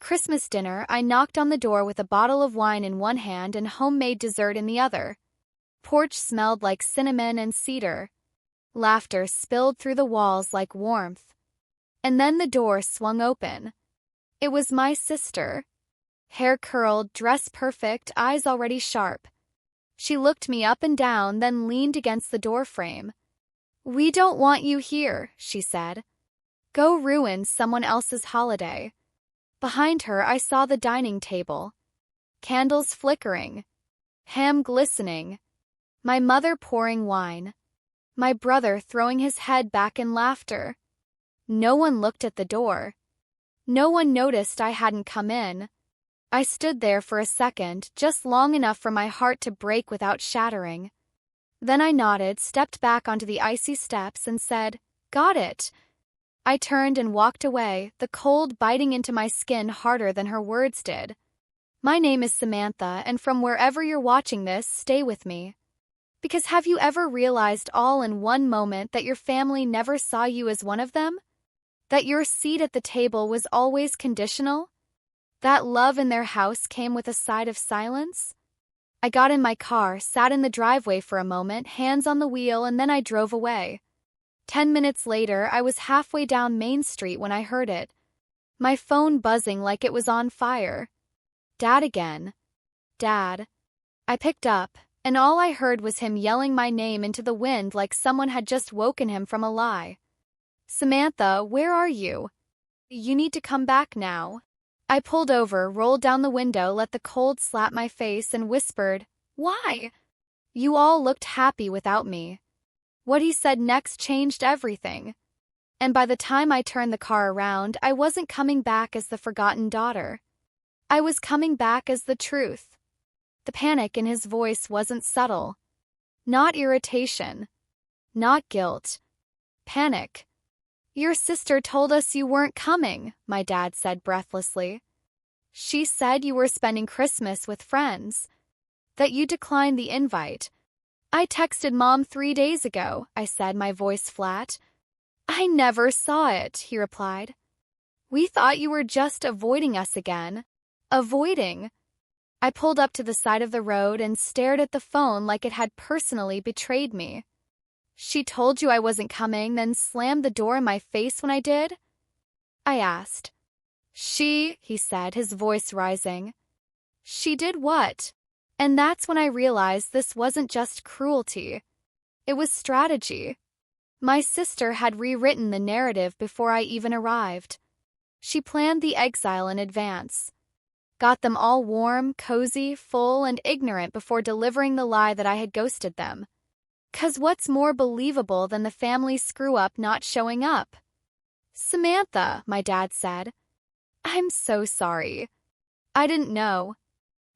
Christmas dinner, I knocked on the door with a bottle of wine in one hand and homemade dessert in the other. Porch smelled like cinnamon and cedar. Laughter spilled through the walls like warmth. And then the door swung open. It was my sister. Hair curled, dress perfect, eyes already sharp. She looked me up and down, then leaned against the doorframe. "We don't want you here," she said. "Go ruin someone else's holiday." Behind her, I saw the dining table. Candles flickering. Ham glistening. My mother pouring wine. My brother throwing his head back in laughter. No one looked at the door. No one noticed I hadn't come in. I stood there for a second, just long enough for my heart to break without shattering. Then I nodded, stepped back onto the icy steps, and said, "Got it." I turned and walked away, the cold biting into my skin harder than her words did. My name is Samantha, and from wherever you're watching this, stay with me. Because have you ever realized all in one moment that your family never saw you as one of them? That your seat at the table was always conditional? That love in their house came with a side of silence? I got in my car, sat in the driveway for a moment, hands on the wheel, and then I drove away. 10 minutes later, I was halfway down Main Street when I heard it. My phone buzzing like it was on fire. Dad again. Dad. I picked up, and all I heard was him yelling my name into the wind like someone had just woken him from a lie. "Samantha, where are you? You need to come back now." I pulled over, rolled down the window, let the cold slap my face, and whispered, "Why?" You all looked happy without me. What he said next changed everything. And by the time I turned the car around, I wasn't coming back as the forgotten daughter. I was coming back as the truth. The panic in his voice wasn't subtle. Not irritation. Not guilt. Panic. "Your sister told us you weren't coming," my dad said breathlessly. "She said you were spending Christmas with friends. That you declined the invite." "I texted Mom 3 days ago," I said, my voice flat. "I never saw it," he replied. "We thought you were just avoiding us again." Avoiding? I pulled up to the side of the road and stared at the phone like it had personally betrayed me. "She told you I wasn't coming, then slammed the door in my face when I did?" I asked. "She," he said, his voice rising. "She did what?" And that's when I realized this wasn't just cruelty. It was strategy. My sister had rewritten the narrative before I even arrived. She planned the exile in advance. Got them all warm, cozy, full, and ignorant before delivering the lie that I had ghosted them. 'Cause what's more believable than the family screw-up not showing up? "Samantha," my dad said. "I'm so sorry. I didn't know.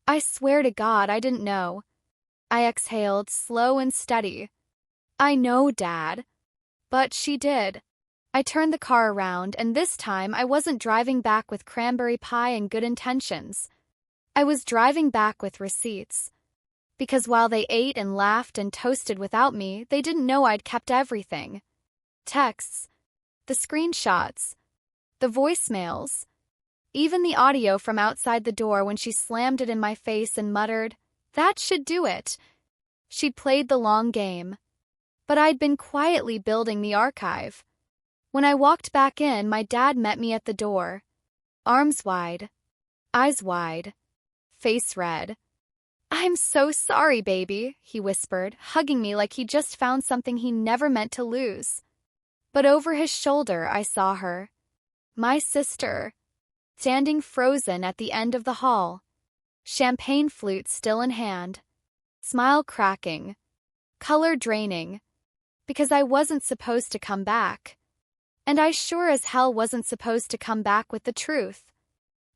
I swear to God I didn't know." I exhaled, slow and steady. "I know, Dad." But she did. I turned the car around, and this time I wasn't driving back with cranberry pie and good intentions. I was driving back with receipts. Because while they ate and laughed and toasted without me, they didn't know I'd kept everything. Texts, the screenshots, the voicemails, even the audio from outside the door when she slammed it in my face and muttered, "That should do it." She'd played the long game. But I'd been quietly building the archive. When I walked back in, my dad met me at the door. Arms wide. Eyes wide. Face red. "I'm so sorry, baby," he whispered, hugging me like he just found something he never meant to lose. But over his shoulder, I saw her. My sister. Standing frozen at the end of the hall. Champagne flute still in hand. Smile cracking. Color draining. Because I wasn't supposed to come back. And I sure as hell wasn't supposed to come back with the truth.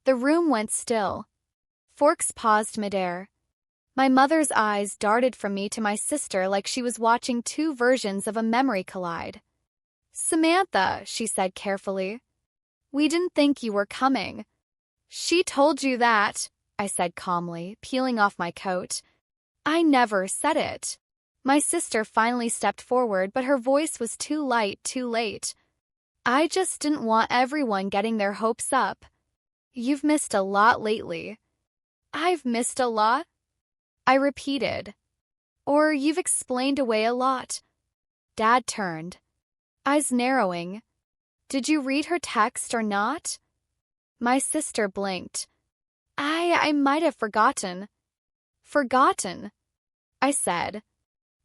The room went still. Forks paused midair. My mother's eyes darted from me to my sister like she was watching two versions of a memory collide. "Samantha," she said carefully. "We didn't think you were coming." "She told you that," I said calmly, peeling off my coat. "I never said it." My sister finally stepped forward, but her voice was too light, too late. "I just didn't want everyone getting their hopes up. You've missed a lot lately. I've missed a lot? I repeated. Or you've explained away a lot. Dad turned, eyes narrowing. Did you read her text or not? My sister blinked. I might have forgotten. Forgotten, I said.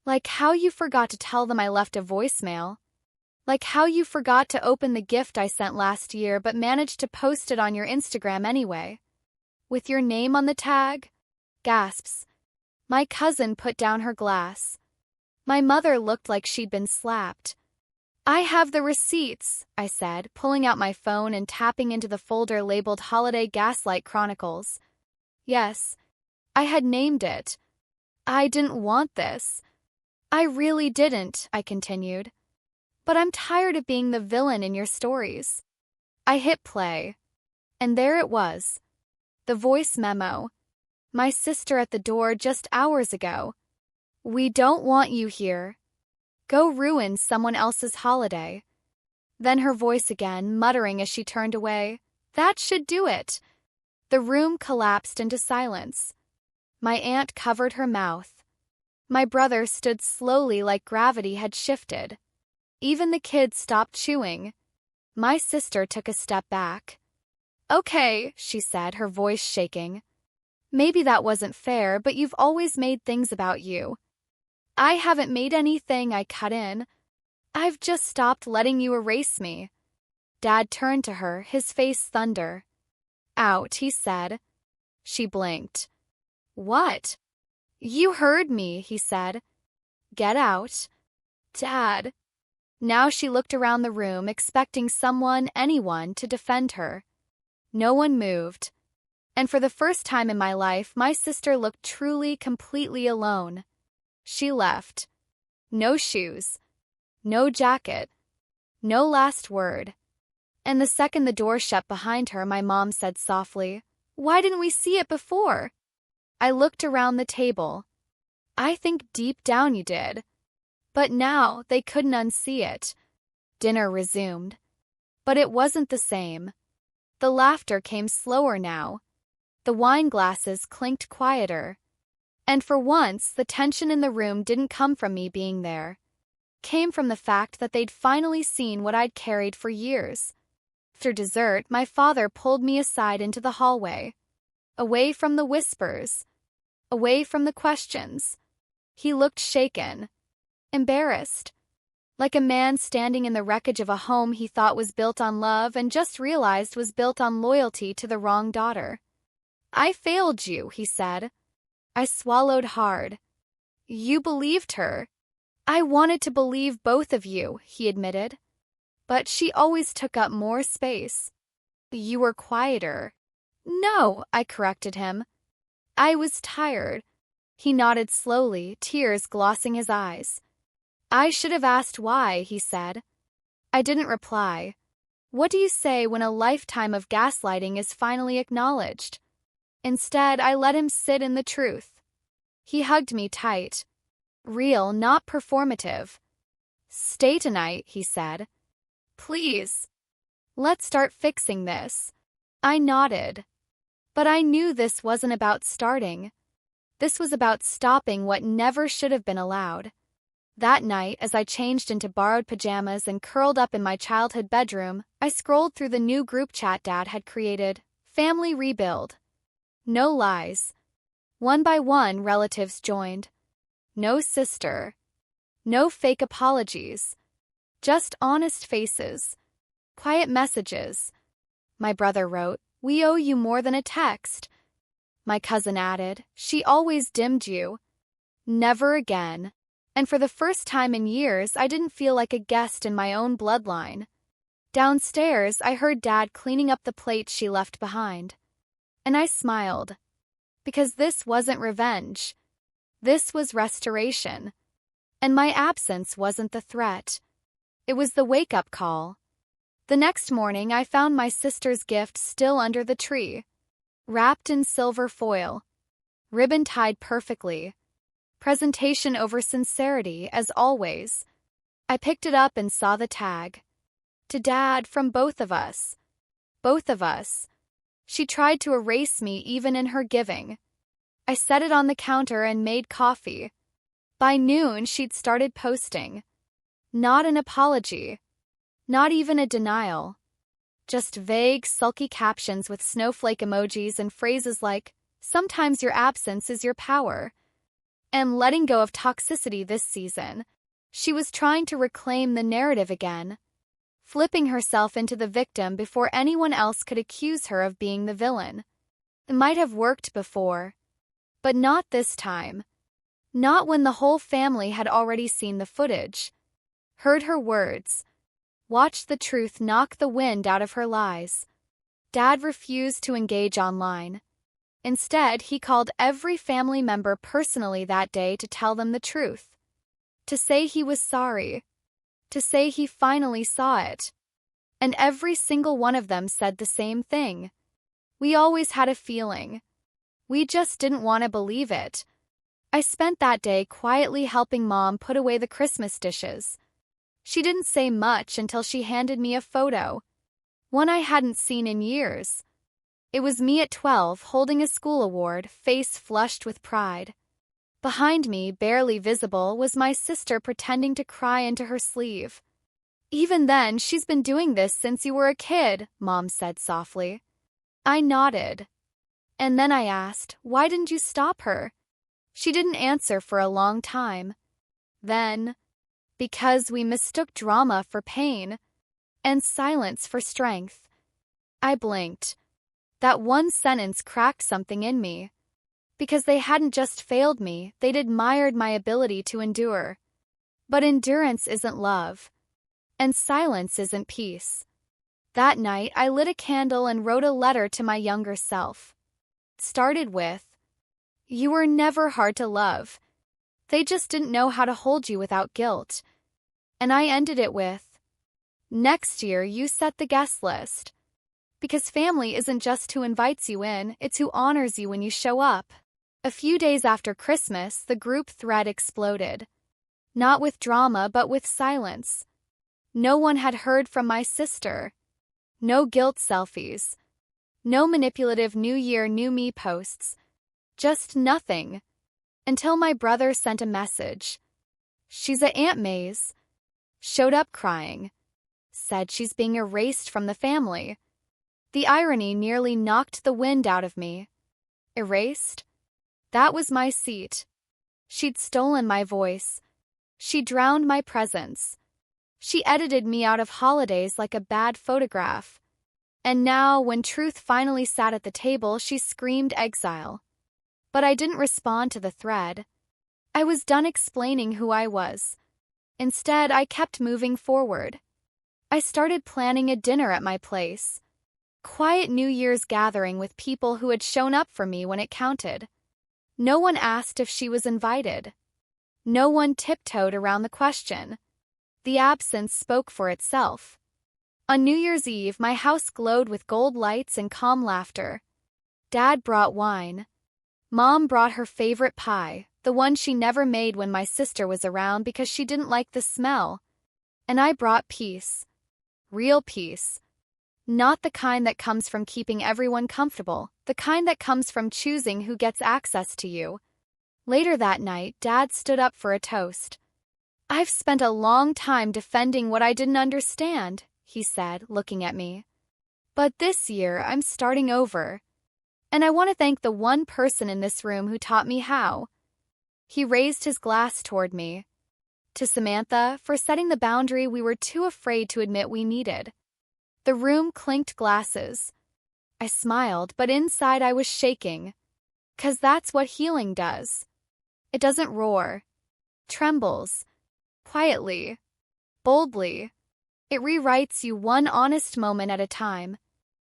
Like how you forgot to tell them I left a voicemail. Like how you forgot to open the gift I sent last year but managed to post it on your Instagram anyway. With your name on the tag? Gasps. My cousin put down her glass. My mother looked like she'd been slapped. I have the receipts, I said, pulling out my phone and tapping into the folder labeled Holiday Gaslight Chronicles. Yes, I had named it. I didn't want this. I really didn't, I continued. But I'm tired of being the villain in your stories. I hit play. And there it was. The voice memo. My sister at the door just hours ago. We don't want you here. Go ruin someone else's holiday. Then her voice again, muttering as she turned away. That should do it. The room collapsed into silence. My aunt covered her mouth. My brother stood slowly like gravity had shifted. Even the kids stopped chewing. My sister took a step back. Okay, she said, her voice shaking. Maybe that wasn't fair, but you've always made things about you. I haven't made anything, I cut in. I've just stopped letting you erase me. Dad turned to her, his face thunder. Out, he said. She blinked. What? You heard me, he said. Get out. Dad. Now she looked around the room, expecting someone, anyone, to defend her. No one moved. And for the first time in my life, my sister looked truly, completely alone. She left. No shoes. No jacket. No last word. And the second the door shut behind her, my mom said softly, Why didn't we see it before? I looked around the table. I think deep down you did. But now they couldn't unsee it. Dinner resumed. But it wasn't the same. The laughter came slower now. The wine glasses clinked quieter. And for once, the tension in the room didn't come from me being there. Came from the fact that they'd finally seen what I'd carried for years. After dessert, my father pulled me aside into the hallway. Away from the whispers. Away from the questions. He looked shaken. Embarrassed. Like a man standing in the wreckage of a home he thought was built on love and just realized was built on loyalty to the wrong daughter. I failed you, he said. I swallowed hard. You believed her. I wanted to believe both of you, he admitted. But she always took up more space. You were quieter. No, I corrected him. I was tired. He nodded slowly, tears glossing his eyes. I should have asked why, he said. I didn't reply. What do you say when a lifetime of gaslighting is finally acknowledged? Instead, I let him sit in the truth. He hugged me tight. Real, not performative. Stay tonight, he said. Please. Let's start fixing this. I nodded. But I knew this wasn't about starting. This was about stopping what never should have been allowed. That night, as I changed into borrowed pajamas and curled up in my childhood bedroom, I scrolled through the new group chat Dad had created. Family rebuild. No lies. One by one, relatives joined. No sister. No fake apologies. Just honest faces. Quiet messages. My brother wrote, We owe you more than a text. My cousin added, She always dimmed you. Never again. And for the first time in years, I didn't feel like a guest in my own bloodline. Downstairs, I heard Dad cleaning up the plates she left behind. And I smiled. Because this wasn't revenge. This was restoration. And my absence wasn't the threat. It was the wake-up call. The next morning, I found my sister's gift still under the tree. Wrapped in silver foil. Ribbon tied perfectly. Presentation over sincerity, as always. I picked it up and saw the tag. To Dad from both of us. Both of us. She tried to erase me even in her giving. I set it on the counter and made coffee. By noon, she'd started posting. Not an apology. Not even a denial. Just vague, sulky captions with snowflake emojis and phrases like, "Sometimes your absence is your power." And letting go of toxicity this season, she was trying to reclaim the narrative again, flipping herself into the victim before anyone else could accuse her of being the villain. It might have worked before, but not this time. Not when the whole family had already seen the footage, heard her words, watched the truth knock the wind out of her lies. Dad refused to engage online. Instead, he called every family member personally that day to tell them the truth. To say he was sorry. To say he finally saw it. And every single one of them said the same thing. We always had a feeling. We just didn't want to believe it. I spent that day quietly helping Mom put away the Christmas dishes. She didn't say much until she handed me a photo, one I hadn't seen in years. It was me at 12 holding a school award, face flushed with pride. Behind me, barely visible, was my sister pretending to cry into her sleeve. "Even then, she's been doing this since you were a kid," Mom said softly. I nodded. And then I asked, "Why didn't you stop her?" She didn't answer for a long time. Then, "Because we mistook drama for pain, and silence for strength." I blinked. That one sentence cracked something in me. Because they hadn't just failed me, they'd admired my ability to endure. But endurance isn't love. And silence isn't peace. That night, I lit a candle and wrote a letter to my younger self. It started with, "You were never hard to love. They just didn't know how to hold you without guilt." And I ended it with, "Next year, you set the guest list. Because family isn't just who invites you in, it's who honors you when you show up." A few days after Christmas, the group thread exploded. Not with drama, but with silence. No one had heard from my sister. No guilt selfies. No manipulative New Year, New Me posts. Just nothing. Until my brother sent a message. "She's at Aunt May's." Showed up crying. Said she's being erased from the family. The irony nearly knocked the wind out of me. Erased? That was my seat. She'd stolen my voice. She drowned my presence. She edited me out of holidays like a bad photograph. And now, when truth finally sat at the table, she screamed exile. But I didn't respond to the thread. I was done explaining who I was. Instead, I kept moving forward. I started planning a dinner at my place. Quiet New Year's gathering with people who had shown up for me when it counted. No one asked if she was invited. No one tiptoed around the question. The absence spoke for itself. On New Year's Eve, my house glowed with gold lights and calm laughter. Dad brought wine. Mom brought her favorite pie, the one she never made when my sister was around because she didn't like the smell. And I brought peace. Real peace. Not the kind that comes from keeping everyone comfortable, the kind that comes from choosing who gets access to you. Later that night, Dad stood up for a toast. "I've spent a long time defending what I didn't understand," he said, looking at me. "But this year, I'm starting over. And I want to thank the one person in this room who taught me how." He raised his glass toward me. "To Samantha, for setting the boundary we were too afraid to admit we needed." The room clinked glasses. I smiled, but inside I was shaking. 'Cause that's what healing does. It doesn't roar. Trembles. Quietly. Boldly. It rewrites you one honest moment at a time.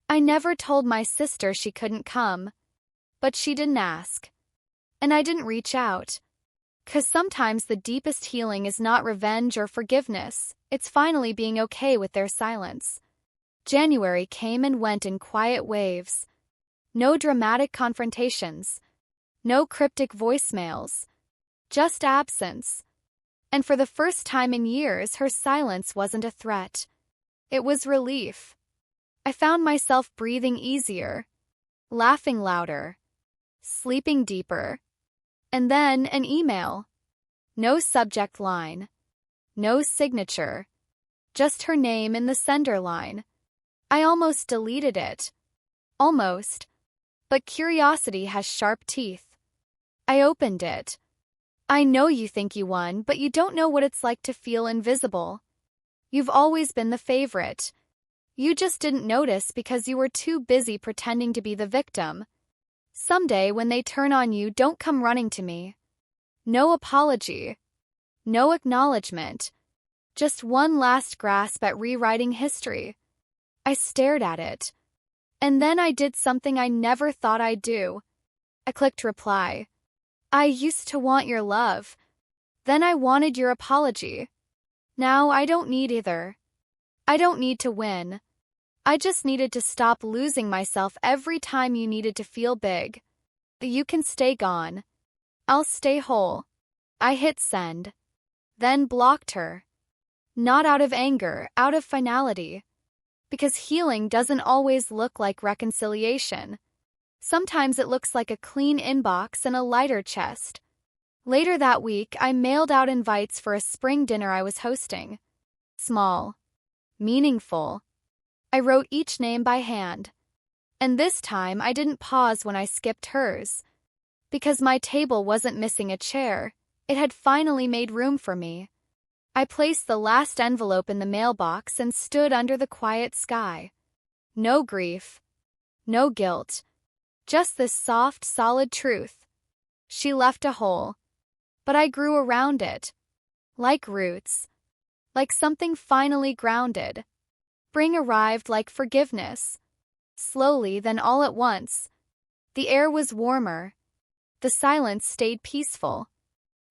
I never told my sister she couldn't come. But she didn't ask. And I didn't reach out. 'Cause sometimes the deepest healing is not revenge or forgiveness, it's finally being okay with their silence. January came and went in quiet waves. No dramatic confrontations. No cryptic voicemails. Just absence. And for the first time in years, her silence wasn't a threat. It was relief. I found myself breathing easier. laughing louder, sleeping deeper. And then an email. No subject line. No signature. Just her name in the sender line. I almost deleted it. Almost. But curiosity has sharp teeth. I opened it. I know you think you won, but you don't know what it's like to feel invisible. You've always been the favorite. You just didn't notice because you were too busy pretending to be the victim. Someday when they turn on you, don't come running to me. No apology. No acknowledgement. Just one last grasp at rewriting history. I stared at it. And then I did something I never thought I'd do. I clicked reply. I used to want your love. Then I wanted your apology. Now I don't need either. I don't need to win. I just needed to stop losing myself every time you needed to feel big. You can stay gone. I'll stay whole. I hit send. Then blocked her. Not out of anger, out of finality. Because healing doesn't always look like reconciliation. Sometimes it looks like a clean inbox and a lighter chest. Later that week, I mailed out invites for a spring dinner I was hosting. Small. Meaningful. I wrote each name by hand. And this time, I didn't pause when I skipped hers. Because my table wasn't missing a chair, it had finally made room for me. I placed the last envelope in the mailbox and stood under the quiet sky. No grief. No guilt. Just this soft, solid truth. She left a hole. But I grew around it. Like roots. Like something finally grounded. Spring arrived like forgiveness. Slowly, then all at once. The air was warmer. The silence stayed peaceful.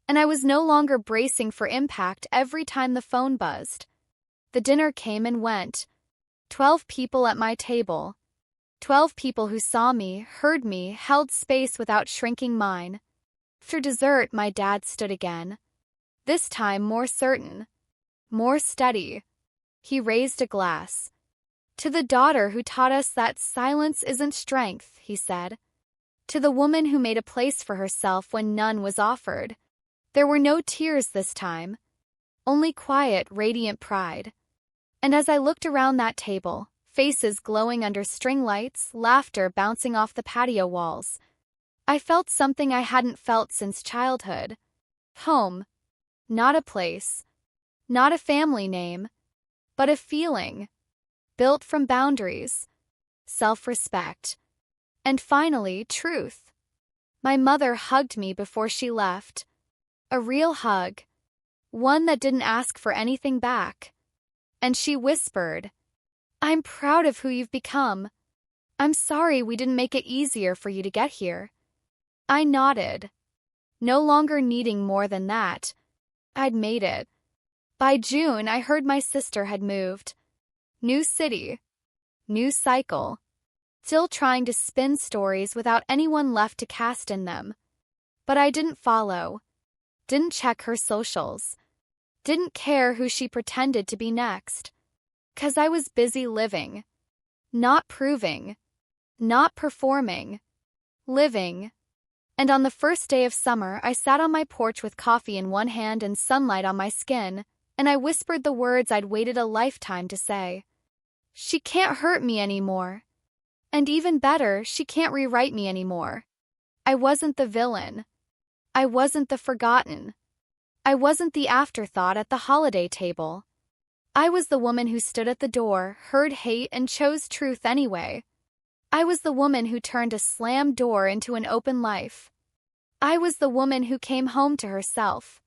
And I was no longer bracing for impact every time the phone buzzed. The dinner came and went. 12 people at my table. 12 people who saw me, heard me, held space without shrinking mine. After dessert, my dad stood again. This time more certain. More steady. He raised a glass. To the daughter who taught us that silence isn't strength, he said. To the woman who made a place for herself when none was offered. There were no tears this time. Only quiet, radiant pride. And as I looked around that table, faces glowing under string lights, laughter bouncing off the patio walls, I felt something I hadn't felt since childhood. Home. Not a place. Not a family name. But a feeling. Built from boundaries. Self-respect. And finally, truth. My mother hugged me before she left. A real hug. One that didn't ask for anything back. And she whispered, I'm proud of who you've become. I'm sorry we didn't make it easier for you to get here. I nodded. No longer needing more than that. I'd made it. By June, I heard my sister had moved. New city. New cycle. Still trying to spin stories without anyone left to cast in them. But I didn't follow. Didn't check her socials. Didn't care who she pretended to be next. 'Cause I was busy living. Not proving. Not performing. Living. And on the first day of summer, I sat on my porch with coffee in one hand and sunlight on my skin, and I whispered the words I'd waited a lifetime to say. She can't hurt me anymore. And even better, she can't rewrite me anymore. I wasn't the villain. I wasn't the forgotten. I wasn't the afterthought at the holiday table. I was the woman who stood at the door, heard hate, and chose truth anyway. I was the woman who turned a slammed door into an open life. I was the woman who came home to herself.